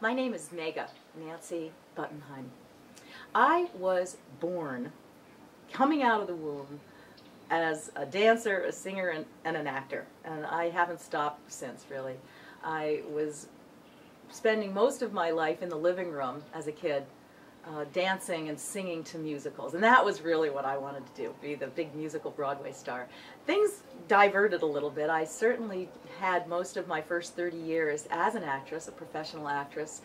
My name is Megha, Nancy Buttenheim. I was born coming out of the womb as a dancer, a singer, and an actor, and I haven't stopped since, really. I was spending most of my life in the living room as a kid, dancing and singing to musicals, and that was really what I wanted to do, be the big musical Broadway star. Things diverted a little bit. I certainly had most of my first 30 years as an actress, a professional actress,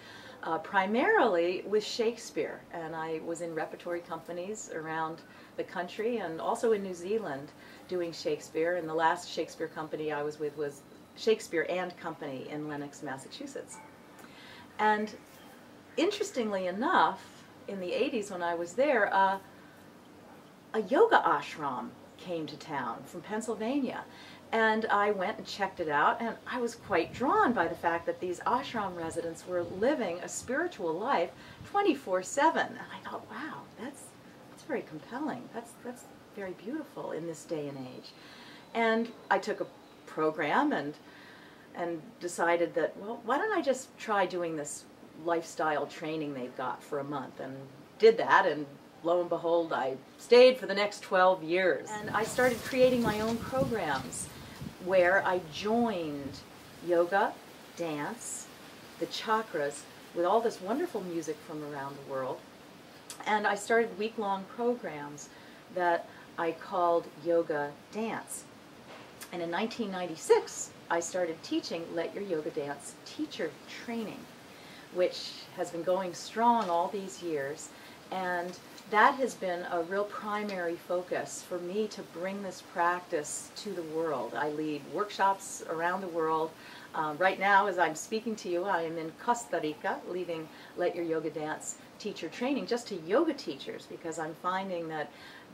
primarily with Shakespeare, and I was in repertory companies around the country and also in New Zealand doing Shakespeare, and the last Shakespeare company I was with was Shakespeare and Company in Lenox, Massachusetts. And interestingly enough, in the 80s when I was there, a yoga ashram came to town from Pennsylvania, and I went and checked it out, and I was quite drawn by the fact that these ashram residents were living a spiritual life 24/7. And I thought, wow, that's very compelling. That's very beautiful in this day and age. And I took a program and decided that, well, why don't I just try doing this lifestyle training they've got for a month, and did that, and lo and behold, I stayed for the next 12 years. And I started creating my own programs where I joined yoga, dance, the chakras, with all this wonderful music from around the world. And I started week-long programs that I called Yoga Dance. And in 1996, I started teaching Let Your Yoga Dance teacher training, which has been going strong all these years. And that has been a real primary focus for me to bring this practice to the world. I lead workshops around the world. Right now, as I'm speaking to you, I am in Costa Rica leading Let Your Yoga Dance teacher training just to yoga teachers, because I'm finding that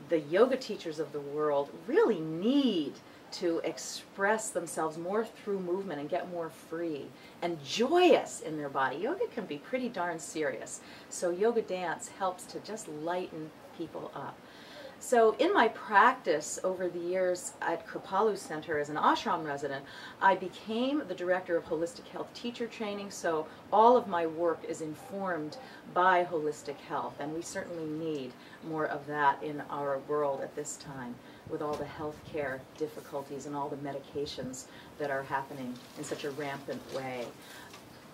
the yoga teachers of the world really need to express themselves more through movement and get more free and joyous in their body. Yoga can be pretty darn serious, so yoga dance helps to just lighten people up. So in my practice over the years at Kripalu Center as an ashram resident, I became the director of holistic health teacher training, so all of my work is informed by holistic health, and we certainly need more of that in our world at this time, with all the healthcare difficulties and all the medications that are happening in such a rampant way.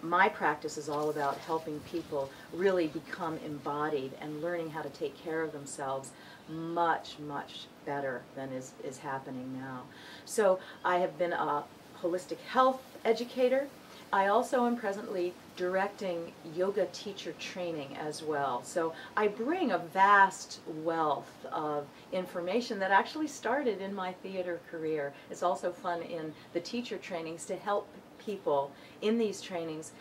My practice is all about helping people really become embodied and learning how to take care of themselves much, much better than is happening now. So I have been a holistic health educator. I also am presently directing yoga teacher training as well. So I bring a vast wealth of information that actually started in my theater career. It's also fun in the teacher trainings to help people in these trainings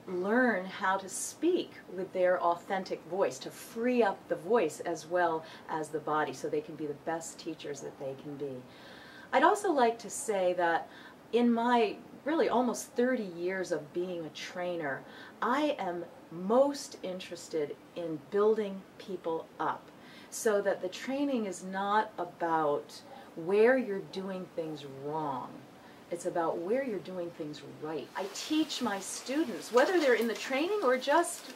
learn how to speak with their authentic voice, to free up the voice as well as the body so they can be the best teachers that they can be. I'd also like to say that in my really almost 30 years of being a trainer, I am most interested in building people up so that the training is not about where you're doing things wrong. It's about where you're doing things right. I teach my students, whether they're in the training or just,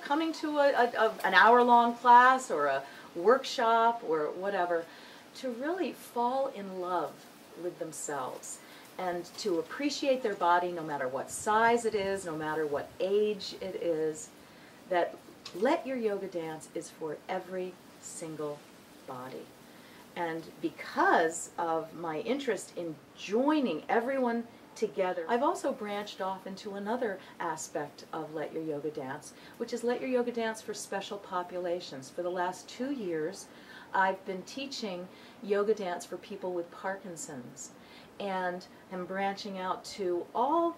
coming to an hour-long class or a workshop or whatever, to really fall in love with themselves and to appreciate their body no matter what size it is, no matter what age it is, that Let Your Yoga Dance is for every single body. And because of my interest in joining everyone together, I've also branched off into another aspect of Let Your Yoga Dance, which is Let Your Yoga Dance for special populations. For the last 2 years, I've been teaching yoga dance for people with Parkinson's, and am branching out to all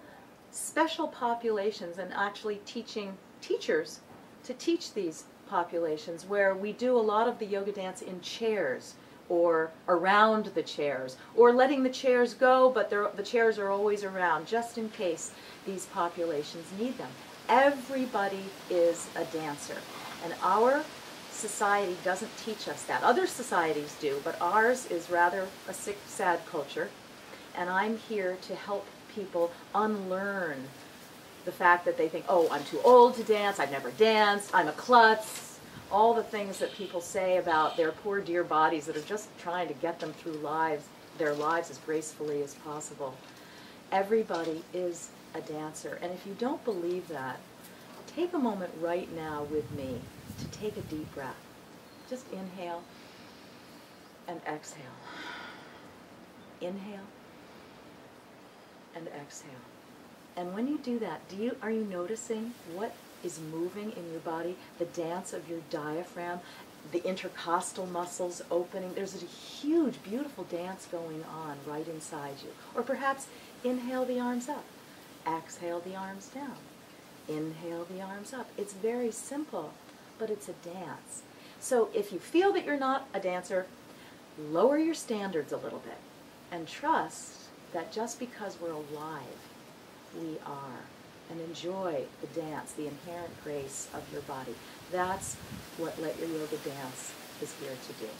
special populations and actually teaching teachers to teach these populations, where we do a lot of the yoga dance in chairs, or around the chairs, or letting the chairs go, but the chairs are always around, just in case these populations need them. Everybody is a dancer, and our society doesn't teach us that. Other societies do, but ours is rather a sick, sad culture, and I'm here to help people unlearn the fact that they think, oh, I'm too old to dance, I've never danced, I'm a klutz, all the things that people say about their poor dear bodies that are just trying to get them through their lives as gracefully as possible. Everybody is a dancer, and if you don't believe that, take a moment right now with me to take a deep breath. Just inhale and exhale. Inhale and exhale. And when you do that, are you noticing what is moving in your body? The dance of your diaphragm, the intercostal muscles opening. There's a huge, beautiful dance going on right inside you. Or perhaps inhale the arms up, exhale the arms down, inhale the arms up. It's very simple, but it's a dance. So if you feel that you're not a dancer, lower your standards a little bit and trust that just because we're alive, we are. And enjoy the dance, the inherent grace of your body. That's what Let Your Yoga Dance is here to do.